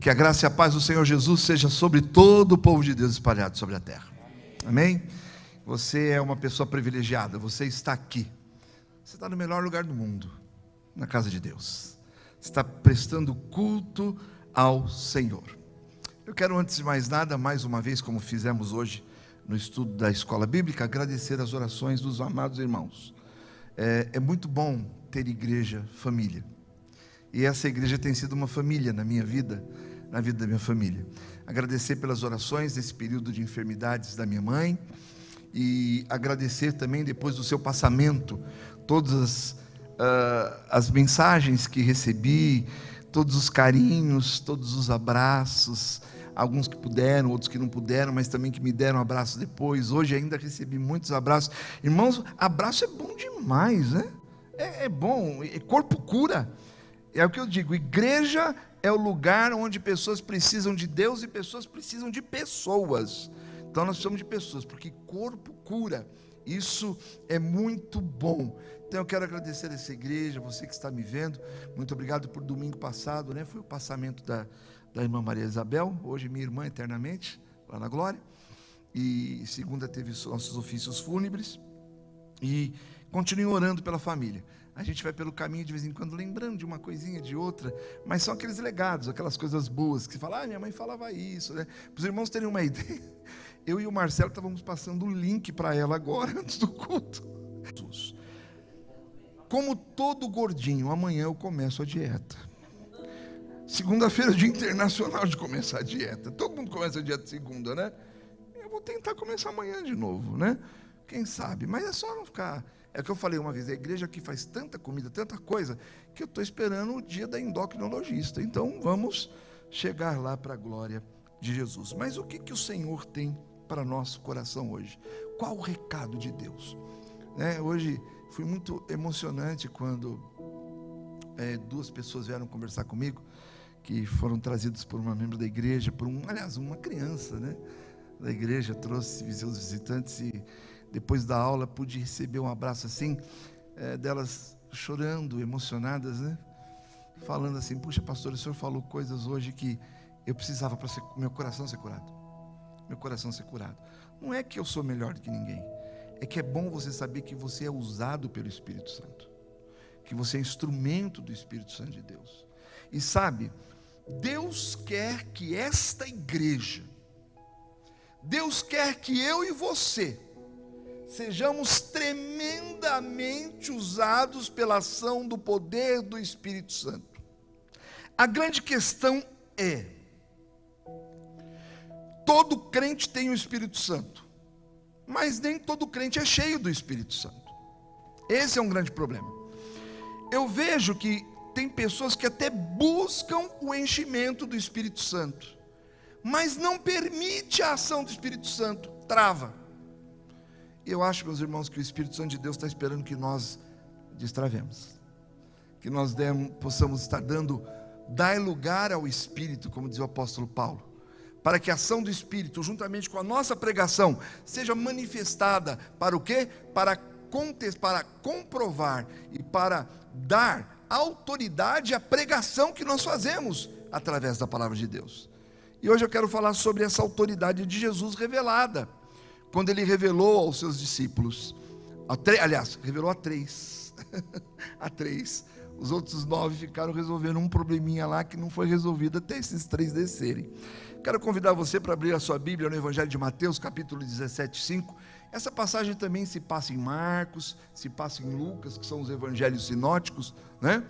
Que a graça e a paz do Senhor Jesus seja sobre todo o povo de Deus espalhado sobre a terra. Amém? Você é uma pessoa privilegiada, você está aqui. Você está no melhor lugar do mundo, na casa de Deus. Você está prestando culto ao Senhor. Eu quero, antes de mais nada, mais uma vez, como fizemos hoje no estudo da escola bíblica, agradecer as orações dos amados irmãos. É muito bom ter igreja, família. E essa igreja tem sido uma família na minha vida, na vida da minha família. Agradecer pelas orações nesse período de enfermidades da minha mãe, e agradecer também, depois do seu passamento, todas as mensagens que recebi, todos os carinhos, todos os abraços, alguns que puderam, outros que não puderam, mas também que me deram abraços depois. Hoje ainda recebi muitos abraços. Irmãos, abraço é bom demais, né? É bom, corpo cura. É o que eu digo, igreja é o lugar onde pessoas precisam de Deus e pessoas precisam de pessoas. Então nós precisamos de pessoas, porque corpo cura. Isso é muito bom. Então eu quero agradecer a essa igreja, você que está me vendo. Muito obrigado por domingo passado, né? Foi o passamento da irmã Maria Isabel, hoje minha irmã eternamente, lá na glória. E segunda teve os nossos ofícios fúnebres. E continue orando pela família. A gente vai pelo caminho de vez em quando lembrando de uma coisinha, de outra, mas são aqueles legados, aquelas coisas boas, que você fala, minha mãe falava isso, né? Para os irmãos terem uma ideia, eu e o Marcelo estávamos passando o link para ela agora, antes do culto. Como todo gordinho, amanhã eu começo a dieta. Segunda-feira é o dia internacional de começar a dieta. Todo mundo começa a dieta segunda, né? Eu vou tentar começar amanhã de novo, né? Quem sabe? Mas é só não ficar... É o que eu falei uma vez, a igreja aqui faz tanta comida, tanta coisa, que eu estou esperando o dia da endocrinologista. Então vamos chegar lá para a glória de Jesus. Mas o que o Senhor tem para nosso coração hoje? Qual o recado de Deus? Hoje foi muito emocionante quando duas pessoas vieram conversar comigo, que foram trazidas por uma membro da igreja, uma criança, né, da igreja, trouxe seus visitantes, e depois da aula pude receber um abraço assim, delas chorando, emocionadas, né? Falando assim, puxa pastor, o senhor falou coisas hoje que eu precisava para meu coração ser curado. Meu coração ser curado. Não é que eu sou melhor do que ninguém, é que é bom você saber que você é usado pelo Espírito Santo, que você é instrumento do Espírito Santo de Deus. E sabe, Deus quer que esta igreja, Deus quer que eu e você sejamos tremendamente usados pela ação do poder do Espírito Santo. A grande questão é, todo crente tem o Espírito Santo, mas nem todo crente é cheio do Espírito Santo. Esse é um grande problema. Eu vejo que tem pessoas que até buscam o enchimento do Espírito Santo, mas não permite a ação do Espírito Santo, trava. Eu acho, meus irmãos, que o Espírito Santo de Deus está esperando que nós destravemos, que nós possamos estar dar lugar ao Espírito, como diz o apóstolo Paulo, para que a ação do Espírito, juntamente com a nossa pregação, seja manifestada para o quê? Para comprovar e para dar autoridade à pregação que nós fazemos através da palavra de Deus. E hoje eu quero falar sobre essa autoridade de Jesus revelada, quando ele revelou aos seus discípulos, revelou a 3, a 3, os outros 9 ficaram resolvendo um probleminha lá que não foi resolvido até esses 3 descerem. Quero convidar você para abrir a sua Bíblia no Evangelho de Mateus, capítulo 17, 5, essa passagem também se passa em Marcos, se passa em Lucas, que são os evangelhos sinóticos, né?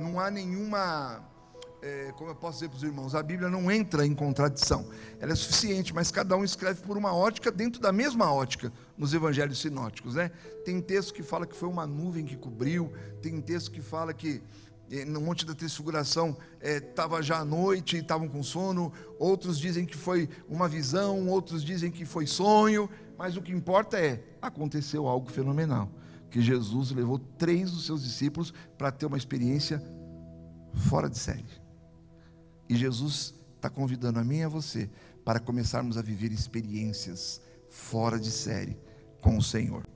Não há nenhuma... como eu posso dizer para os irmãos, a Bíblia não entra em contradição, ela é suficiente, mas cada um escreve por uma ótica dentro da mesma ótica nos evangelhos sinóticos, né? Tem texto que fala que foi uma nuvem que cobriu, tem texto que fala que no Monte da Transfiguração estava já à noite e estavam com sono, outros dizem que foi uma visão, outros dizem que foi sonho, mas o que importa aconteceu algo fenomenal, que Jesus levou 3 dos seus discípulos para ter uma experiência fora de série. E Jesus está convidando a mim e a você para começarmos a viver experiências fora de série com o Senhor.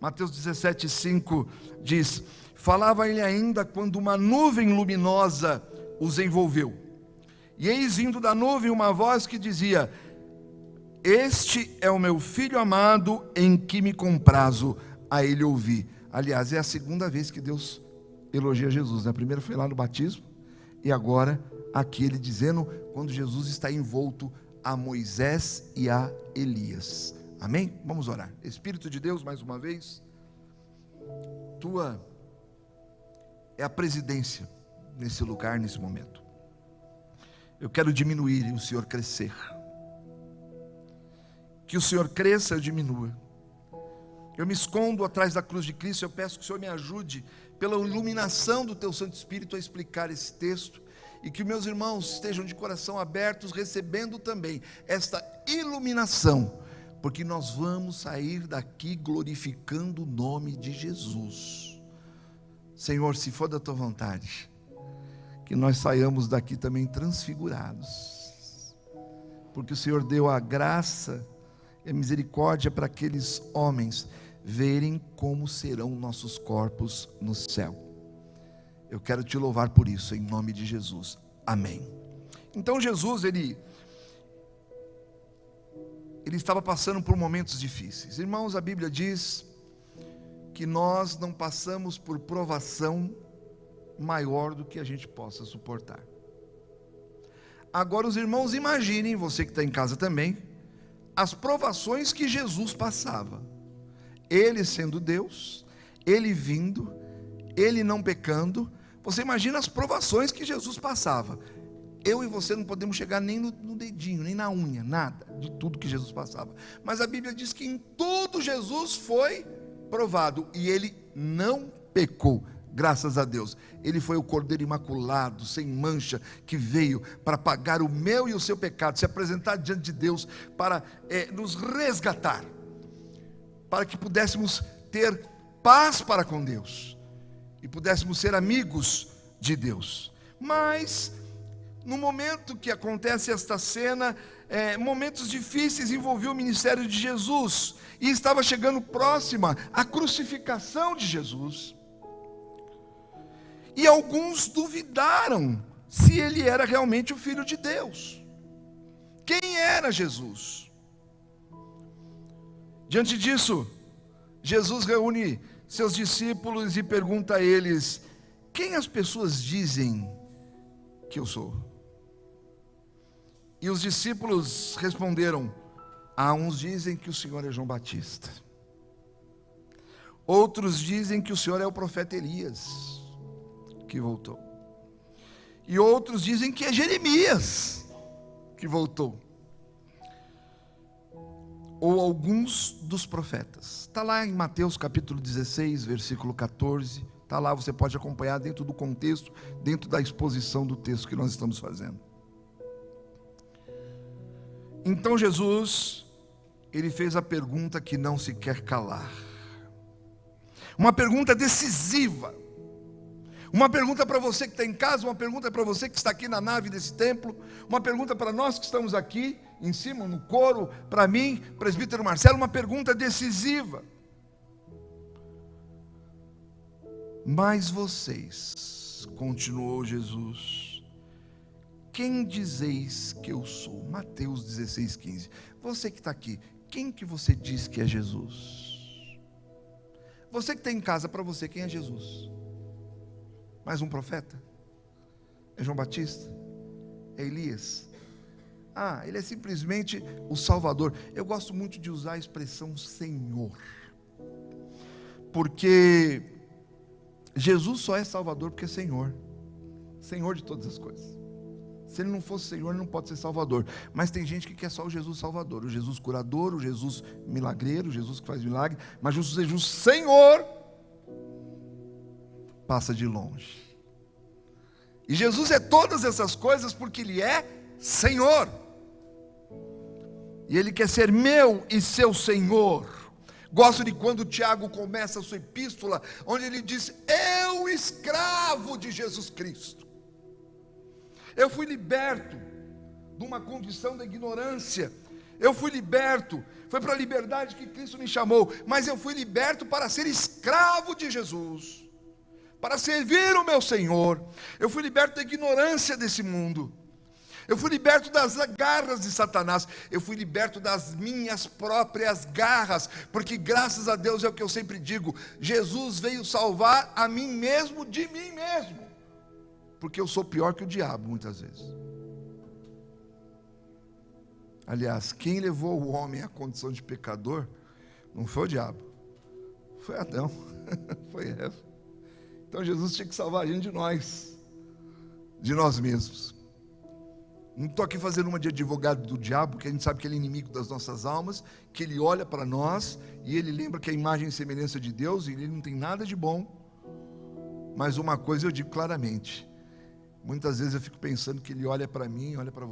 Mateus 17, 5 diz: falava ele ainda quando uma nuvem luminosa os envolveu. E eis vindo da nuvem uma voz que dizia: este é o meu filho amado, em que me comprazo, a ele ouvi. Aliás, é a segunda vez que Deus elogia Jesus, né? A primeira foi lá no batismo, e agora aqui ele dizendo, quando Jesus está envolto a Moisés e a Elias. Amém? Vamos orar. Espírito de Deus, mais uma vez, tua é a presidência nesse lugar, nesse momento. Eu quero diminuir e o Senhor crescer. Que o Senhor cresça, eu diminua. Eu me escondo atrás da cruz de Cristo. Eu peço que o Senhor me ajude, pela iluminação do teu Santo Espírito, a explicar esse texto, e que meus irmãos estejam de coração abertos, recebendo também esta iluminação, porque nós vamos sair daqui glorificando o nome de Jesus. Senhor, se for da tua vontade, que nós saiamos daqui também transfigurados, porque o Senhor deu a graça e a misericórdia para aqueles homens verem como serão nossos corpos no céu. Eu quero te louvar por isso, em nome de Jesus, amém. Então Jesus, ele estava passando por momentos difíceis. Irmãos, a Bíblia diz que nós não passamos por provação maior do que a gente possa suportar. Agora os irmãos imaginem, você que está em casa também, as provações que Jesus passava. Ele sendo Deus, ele vindo, ele não pecando. Você imagina as provações que Jesus passava. Eu e você não podemos chegar nem no dedinho, nem na unha, nada de tudo que Jesus passava. Mas a Bíblia diz que em tudo Jesus foi provado e ele não pecou. Graças a Deus, ele foi o Cordeiro imaculado, sem mancha, que veio para pagar o meu e o seu pecado, se apresentar diante de Deus para nos resgatar, para que pudéssemos ter paz para com Deus e pudéssemos ser amigos de Deus. Mas no momento que acontece esta cena, momentos difíceis envolviam o ministério de Jesus, e estava chegando próxima a crucificação de Jesus. E alguns duvidaram se ele era realmente o Filho de Deus. Quem era Jesus? Diante disso, Jesus reúne seus discípulos e pergunta a eles: quem as pessoas dizem que eu sou? E os discípulos responderam: uns dizem que o Senhor é João Batista, outros dizem que o Senhor é o profeta Elias, que voltou, e outros dizem que é Jeremias, que voltou, ou alguns dos profetas. Está lá em Mateus capítulo 16, versículo 14, está lá, você pode acompanhar dentro do contexto, dentro da exposição do texto que nós estamos fazendo. Então Jesus, ele fez a pergunta que não se quer calar, uma pergunta decisiva, uma pergunta para você que está em casa, uma pergunta para você que está aqui na nave desse templo, uma pergunta para nós que estamos aqui em cima no coro, para mim, presbítero Marcelo, uma pergunta decisiva. Mas vocês, continuou Jesus, quem dizeis que eu sou? Mateus 16, 15. Você que está aqui, quem que você diz que é Jesus? Você que está em casa, para você, quem é Jesus? Mais um profeta? É João Batista? É Elias? Ele é simplesmente o Salvador. Eu gosto muito de usar a expressão Senhor, porque Jesus só é Salvador porque é Senhor, Senhor de todas as coisas. Se ele não fosse Senhor, ele não pode ser Salvador. Mas tem gente que quer só o Jesus Salvador, o Jesus curador, o Jesus milagreiro, o Jesus que faz milagre. Mas o Jesus Senhor passa de longe. E Jesus é todas essas coisas porque ele é Senhor. E ele quer ser meu e seu Senhor. Gosto de quando Tiago começa a sua epístola, onde ele diz: eu, escravo de Jesus Cristo. Eu fui liberto de uma condição da ignorância. Eu fui liberto, foi para a liberdade que Cristo me chamou. Mas eu fui liberto para ser escravo de Jesus, para servir o meu Senhor. Eu fui liberto da ignorância desse mundo. Eu fui liberto das garras de Satanás. Eu fui liberto das minhas próprias garras. Porque graças a Deus, é o que eu sempre digo, Jesus veio salvar a mim mesmo de mim mesmo. Porque eu sou pior que o diabo muitas vezes. Aliás, quem levou o homem à condição de pecador não foi o diabo, foi Adão, foi Eva. Então Jesus tinha que salvar a gente de nós mesmos. Não estou aqui fazendo uma de advogado do diabo, porque a gente sabe que ele é inimigo das nossas almas, que ele olha para nós e ele lembra que é a imagem e semelhança de Deus e ele não tem nada de bom. Mas uma coisa eu digo claramente: muitas vezes eu fico pensando que ele olha para mim, olha para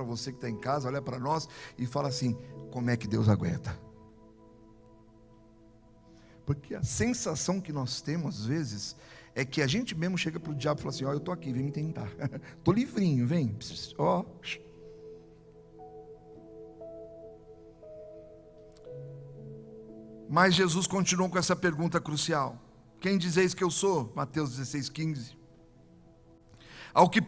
você que está em casa, olha para nós e fala assim: como é que Deus aguenta? Porque a sensação que nós temos às vezes é que a gente mesmo chega para o diabo e fala assim: ó, eu estou aqui, vem me tentar, estou livrinho, vem, ó. Mas Jesus continuou com essa pergunta crucial: quem dizeis que eu sou? Mateus 16:15. Ao que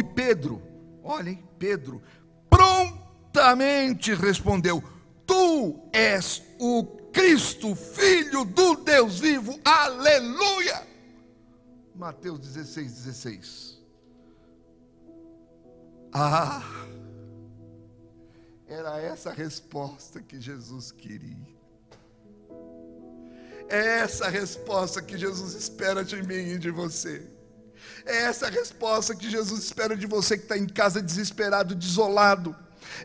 Pedro, olhem, Pedro prontamente respondeu: tu és o Cristo, Filho do Deus vivo, aleluia. Mateus 16:16. Era essa a resposta que Jesus queria. É essa a resposta que Jesus espera de mim e de você. É essa a resposta que Jesus espera de você que está em casa desesperado, desolado.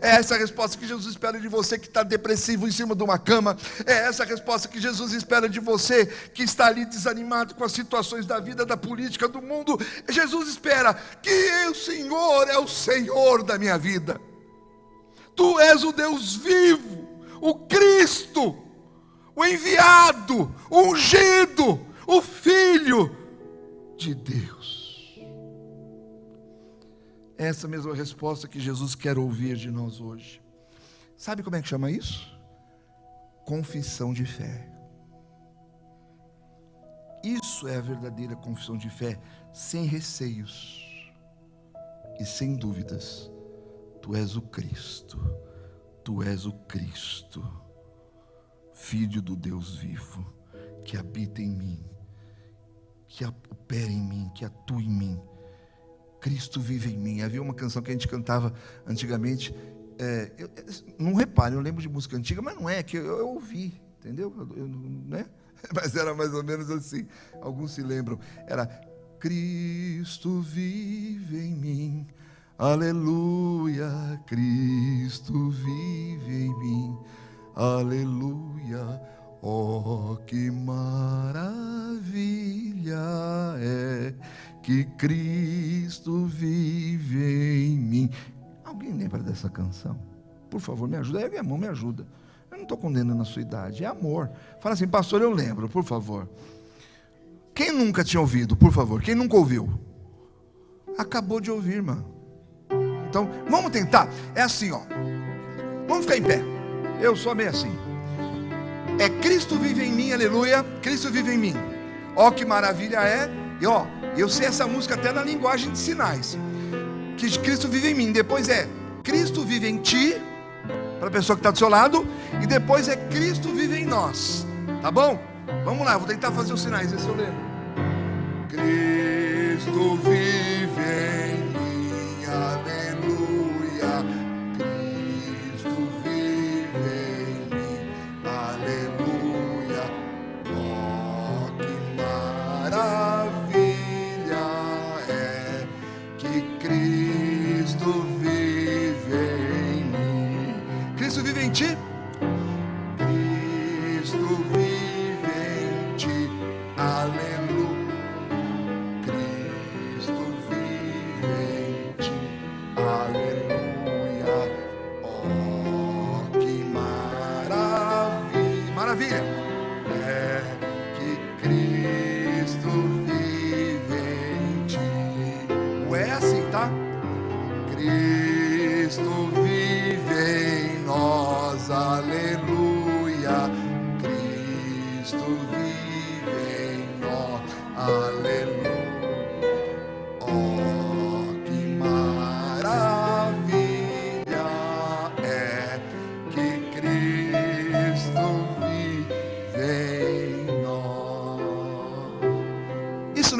É essa a resposta que Jesus espera de você que está depressivo em cima de uma cama. É essa a resposta que Jesus espera de você que está ali desanimado com as situações da vida, da política, do mundo. Jesus espera que o Senhor é o Senhor da minha vida. Tu és o Deus vivo, o Cristo, o enviado, o ungido, o Filho de Deus. Essa mesma resposta que Jesus quer ouvir de nós hoje. Sabe como é que chama isso? Confissão de fé. Isso é a verdadeira confissão de fé, sem receios e sem dúvidas. Tu és o Cristo, tu és o Cristo, Filho do Deus vivo, que habita em mim, que opera em mim, que atua em mim. Cristo vive em mim. Havia uma canção que a gente cantava antigamente, não repare, eu lembro de música antiga, mas não é, que eu ouvi, entendeu? Né? Mas era mais ou menos assim, alguns se lembram, era: Cristo vive em mim, aleluia, Cristo vive em mim, aleluia, oh que maravilha é que Cristo vive em mim. Alguém lembra dessa canção? Por favor, me ajuda. Ergue a mão, me ajuda. Eu não estou condenando a sua idade, é amor. Fala assim: pastor, eu lembro, por favor. Quem nunca tinha ouvido, por favor? Quem nunca ouviu? Acabou de ouvir, irmão. Então, vamos tentar. É assim, ó. Vamos ficar em pé. Eu sou meio assim. É Cristo vive em mim, aleluia. Cristo vive em mim. Ó que maravilha é. E ó, eu sei essa música até na linguagem de sinais. Que Cristo vive em mim. Depois é Cristo vive em ti, para a pessoa que está do seu lado. E depois é Cristo vive em nós. Tá bom? Vamos lá, vou tentar fazer os sinais, esse eu lembro. Cristo vive em mim, aleluia. Cristo vive em mim, aleluia. Oh, que maravilha é que Cristo vive em mim. Cristo vive em ti? Cristo vive em ti, aleluia. Cristo vive em ti, aleluia. Oh, que maravilha, maravilha é que Cristo vive em ti. Não é assim, tá? Cristo vive em nós,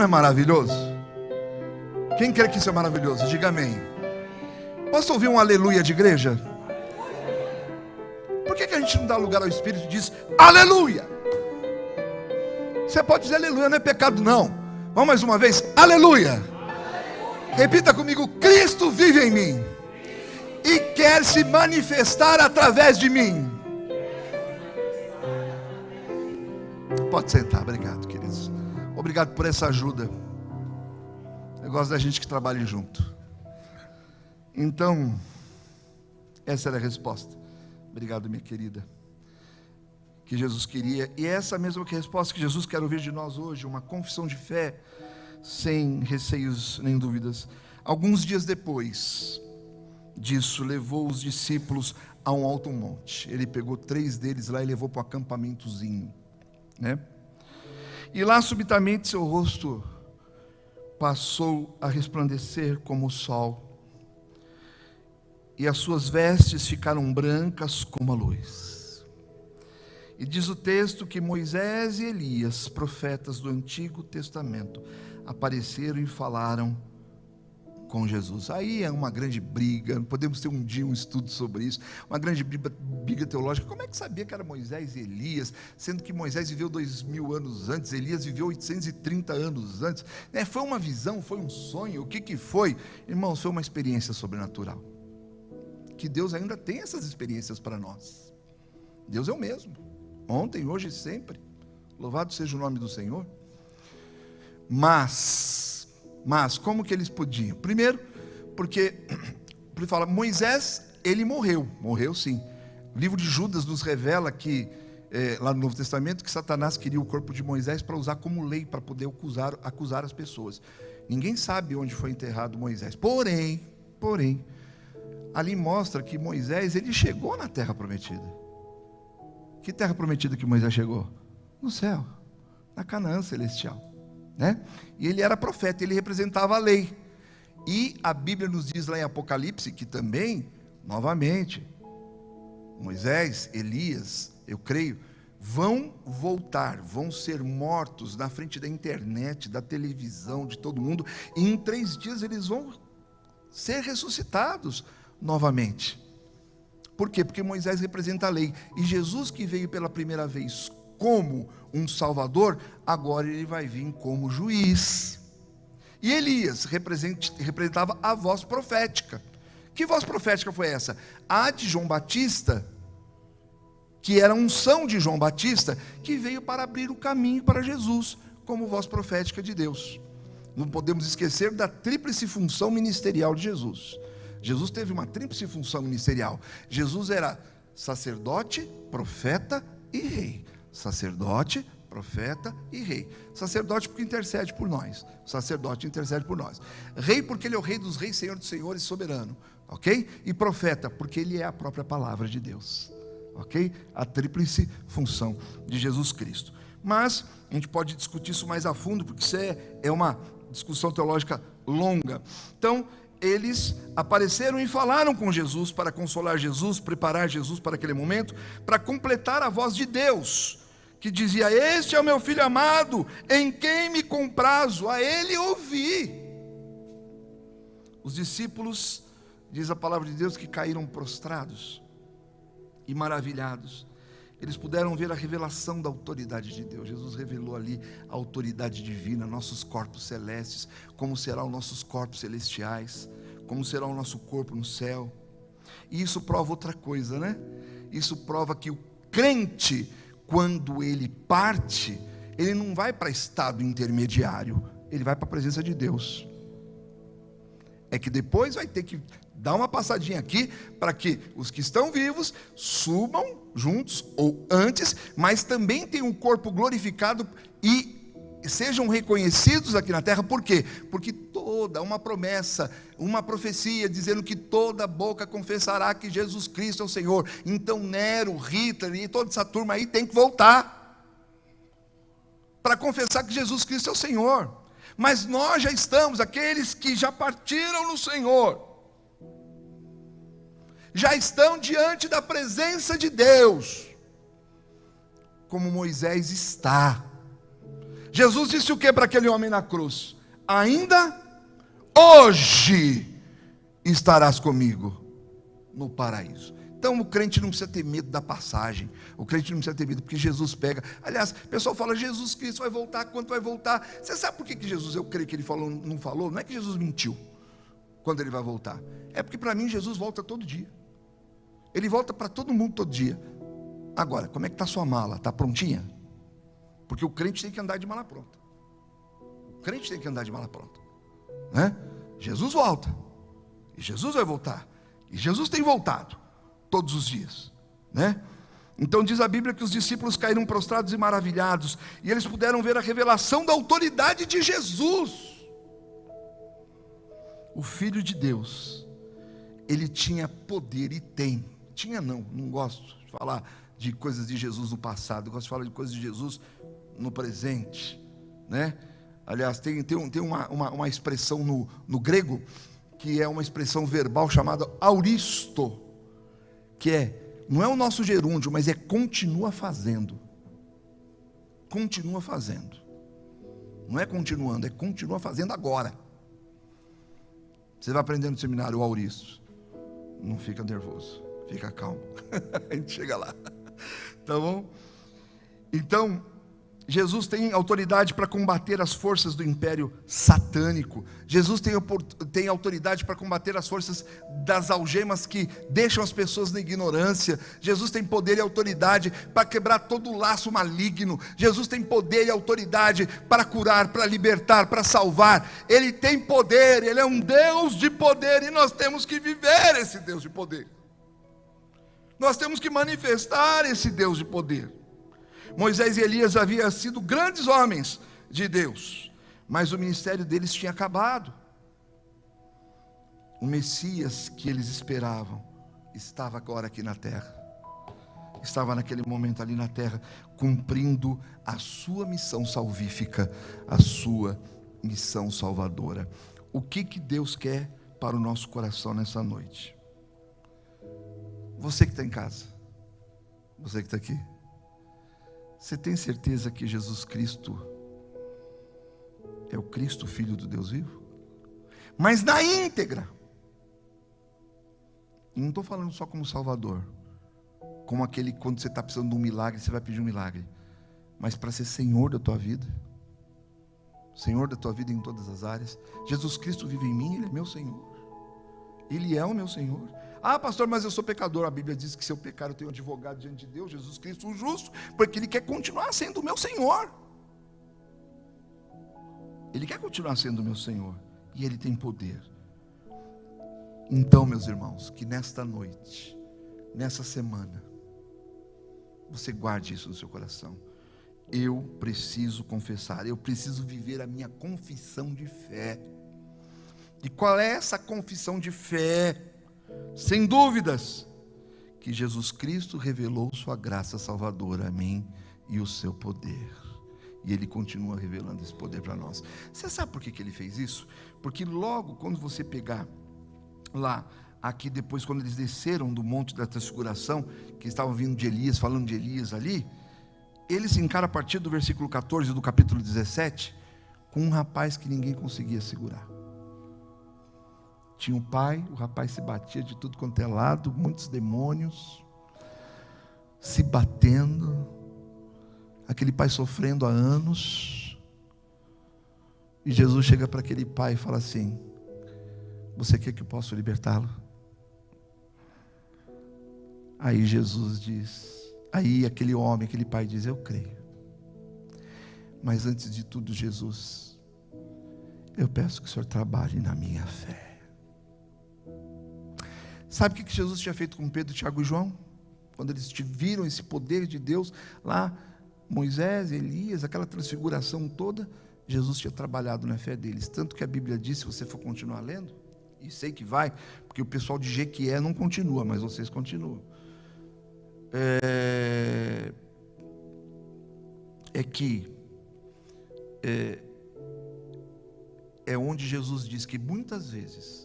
não é maravilhoso? Quem crê que isso é maravilhoso? Diga amém. Posso ouvir um aleluia de igreja? Por que a gente não dá lugar ao Espírito e diz aleluia? Você pode dizer aleluia, não é pecado não. Vamos mais uma vez, aleluia. Repita comigo: Cristo vive em mim e quer se manifestar através de mim. Pode sentar, obrigado, queridos. Obrigado por essa ajuda. Eu gosto da gente que trabalha junto. Então, essa era a resposta. Obrigado, minha querida. Que Jesus queria, e essa mesma resposta que Jesus quer ouvir de nós hoje, uma confissão de fé, sem receios nem dúvidas. Alguns dias depois disso, levou os discípulos a um alto monte. Ele pegou 3 deles lá e levou para um acampamentozinho, né? E lá subitamente seu rosto passou a resplandecer como o sol, e as suas vestes ficaram brancas como a luz. E diz o texto que Moisés e Elias, profetas do Antigo Testamento, apareceram e falaram com Jesus. Aí é uma grande briga, podemos ter um dia um estudo sobre isso, uma grande briga teológica. Como é que sabia que era Moisés e Elias, sendo que Moisés viveu 2000 anos antes, Elias viveu 830 anos antes? Foi uma visão, foi um sonho, o que foi? Irmãos, foi uma experiência sobrenatural, que Deus ainda tem essas experiências para nós. Deus é o mesmo, ontem, hoje e sempre, louvado seja o nome do Senhor. Mas como que eles podiam? Primeiro, porque ele fala, Moisés, ele morreu sim. O livro de Judas nos revela que, lá no Novo Testamento, que Satanás queria o corpo de Moisés para usar como lei, para poder acusar as pessoas. Ninguém sabe onde foi enterrado Moisés. Porém, ali mostra que Moisés, ele chegou na terra prometida. Que terra prometida que Moisés chegou? No céu, na Canaã celestial, né? E ele era profeta, ele representava a lei. E a Bíblia nos diz lá em Apocalipse que também, novamente, Moisés, Elias, eu creio, vão voltar, vão ser mortos na frente da internet, da televisão, de todo mundo, e em 3 dias eles vão ser ressuscitados novamente. Por quê? Porque Moisés representa a lei, e Jesus, que veio pela primeira vez como um salvador, agora ele vai vir como juiz. E Elias representava a voz profética. Que voz profética foi essa? A de João Batista, que era a unção de João Batista, que veio para abrir o caminho para Jesus, como voz profética de Deus. Não podemos esquecer da tríplice função ministerial de Jesus. Jesus teve uma tríplice função ministerial. Jesus era sacerdote, profeta e rei. Sacerdote, profeta e rei. Sacerdote porque intercede por nós. Sacerdote intercede por nós. Rei porque ele é o rei dos reis, senhor dos senhores, soberano. Ok? E profeta porque ele é a própria palavra de Deus. Ok? A tríplice função de Jesus Cristo. Mas a gente pode discutir isso mais a fundo, porque isso é uma discussão teológica longa. Então, eles apareceram e falaram com Jesus para consolar Jesus, preparar Jesus para aquele momento, para completar a voz de Deus, que dizia: este é o meu filho amado, em quem me comprazo, a ele ouvi. Os discípulos, diz a palavra de Deus, que caíram prostrados e maravilhados. Eles puderam ver a revelação da autoridade de Deus. Jesus revelou ali a autoridade divina, nossos corpos celestes, como serão os nossos corpos celestiais, como será o nosso corpo no céu. E isso prova outra coisa, né? Isso prova que o crente, quando ele parte, ele não vai para estado intermediário, ele vai para a presença de Deus. É que depois vai ter que dar uma passadinha aqui, para que os que estão vivos subam juntos, ou antes, mas também tenham um corpo glorificado e sejam reconhecidos aqui na terra. Por quê? Porque toda uma promessa, uma profecia, dizendo que toda boca confessará que Jesus Cristo é o Senhor. Então Nero, Hitler e toda essa turma aí tem que voltar para confessar que Jesus Cristo é o Senhor. Mas nós já estamos, aqueles que já partiram no Senhor, já estão diante da presença de Deus, como Moisés está. Jesus disse o que para aquele homem na cruz? Ainda hoje estarás comigo no paraíso. Então o crente não precisa ter medo da passagem, o crente não precisa ter medo, porque Jesus pega. Aliás, o pessoal fala, Jesus Cristo vai voltar, quando vai voltar? Você sabe por que Jesus, eu creio que ele falou, não falou? Não é que Jesus mentiu quando ele vai voltar, é porque para mim Jesus volta todo dia, ele volta para todo mundo todo dia. Agora, como é que está a sua mala? Está prontinha? Porque o crente tem que andar de mala pronta, o crente tem que andar de mala pronta, né? Jesus volta, e Jesus vai voltar, e Jesus tem voltado todos os dias, né? Então diz a Bíblia que os discípulos caíram prostrados e maravilhados, e eles puderam ver a revelação da autoridade de Jesus. O Filho de Deus, ele tinha poder, e tinha não gosto de falar de coisas de Jesus no passado, eu gosto de falar de coisas de Jesus no presente, né? Aliás, tem uma expressão no grego, que é uma expressão verbal chamada auristo, que não é o nosso gerúndio, mas é continua fazendo. Continua fazendo. Não é continuando, é continua fazendo agora. Você vai aprender no seminário o auristo. Não fica nervoso, fica calmo. A gente chega lá. Tá bom? Então, Jesus tem autoridade para combater as forças do império satânico. Jesus tem autoridade para combater as forças das algemas que deixam as pessoas na ignorância. Jesus tem poder e autoridade para quebrar todo o laço maligno. Jesus tem poder e autoridade para curar, para libertar, para salvar. Ele tem poder, Ele é um Deus de poder, e nós temos que viver esse Deus de poder. Nós temos que manifestar esse Deus de poder. Moisés e Elias haviam sido grandes homens de Deus, mas o ministério deles tinha acabado. O Messias que eles esperavam estava agora aqui na terra, estava naquele momento ali na terra, cumprindo a sua missão salvífica, a sua missão salvadora. O que Deus quer para o nosso coração nessa noite? Você que está em casa, você que está aqui, você tem certeza que Jesus Cristo é o Cristo, Filho do Deus vivo? Mas na íntegra. E não estou falando só como Salvador, como aquele quando você está precisando de um milagre, você vai pedir um milagre, mas para ser Senhor da tua vida, Senhor da tua vida em todas as áreas. Jesus Cristo vive em mim, Ele é meu Senhor, Ele é o meu Senhor. Ah, pastor, mas eu sou pecador. A Bíblia diz que se eu pecar eu tenho um advogado diante de Deus, Jesus Cristo o justo, porque Ele quer continuar sendo o meu Senhor. Ele quer continuar sendo o meu Senhor, e Ele tem poder. Então, meus irmãos, que nesta noite, nessa semana, você guarde isso no seu coração. Eu preciso confessar, eu preciso viver a minha confissão de fé. E qual é essa confissão de fé? Sem dúvidas, que Jesus Cristo revelou sua graça salvadora a mim e o seu poder, e Ele continua revelando esse poder para nós. Você sabe por que Ele fez isso? Porque logo quando você pegar lá, aqui depois, quando eles desceram do monte da transfiguração, que estavam vindo de Elias, falando de Elias ali, ele se encara a partir do versículo 14 do capítulo 17, com um rapaz que ninguém conseguia segurar. Tinha um pai, o rapaz se batia de tudo quanto é lado, muitos demônios, se batendo, aquele pai sofrendo há anos, e Jesus chega para aquele pai e fala assim: você quer que eu possa libertá-lo? Aí Jesus diz, aí aquele homem, aquele pai diz: eu creio, mas antes de tudo, Jesus, eu peço que o Senhor trabalhe na minha fé. Sabe o que Jesus tinha feito com Pedro, Tiago e João? Quando eles viram esse poder de Deus lá, Moisés, Elias, aquela transfiguração toda, Jesus tinha trabalhado na fé deles. Tanto que a Bíblia diz, se você for continuar lendo, e sei que vai, porque o pessoal de Jequié não continua, mas vocês continuam. É onde Jesus diz que muitas vezes,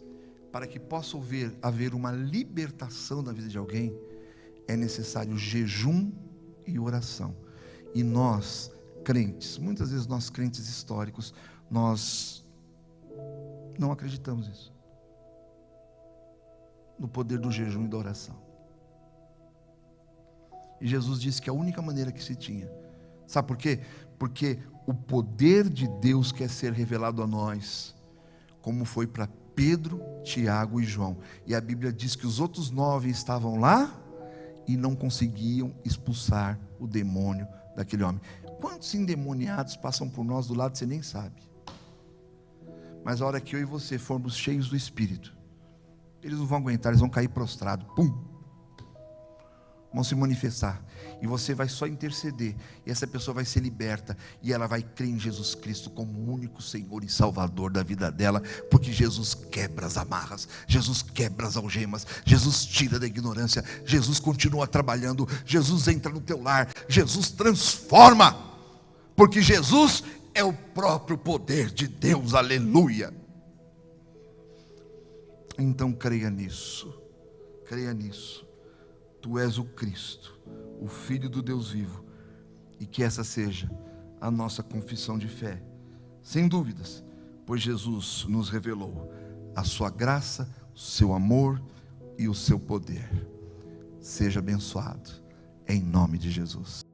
para que possa haver uma libertação na vida de alguém, é necessário jejum e oração. E nós crentes, muitas vezes nós crentes históricos, nós não acreditamos nisso, no poder do jejum e da oração. E Jesus disse que a única maneira que se tinha, sabe por quê? Porque o poder de Deus quer ser revelado a nós, como foi para Pedro, Tiago e João. E a Bíblia diz que os outros 9 estavam lá e não conseguiam expulsar o demônio daquele homem. Quantos endemoniados passam por nós do lado, você nem sabe. Mas a hora que eu e você formos cheios do Espírito, eles não vão aguentar, eles vão cair prostrados. Pum! Vão se manifestar. E você vai só interceder. E essa pessoa vai ser liberta. E ela vai crer em Jesus Cristo como o único Senhor e Salvador da vida dela. Porque Jesus quebra as amarras. Jesus quebra as algemas. Jesus tira da ignorância. Jesus continua trabalhando. Jesus entra no teu lar. Jesus transforma. Porque Jesus é o próprio poder de Deus. Aleluia. Então creia nisso. Creia nisso. Tu és o Cristo, o Filho do Deus vivo, e que essa seja a nossa confissão de fé, sem dúvidas, pois Jesus nos revelou a sua graça, o seu amor e o seu poder. Seja abençoado, em nome de Jesus.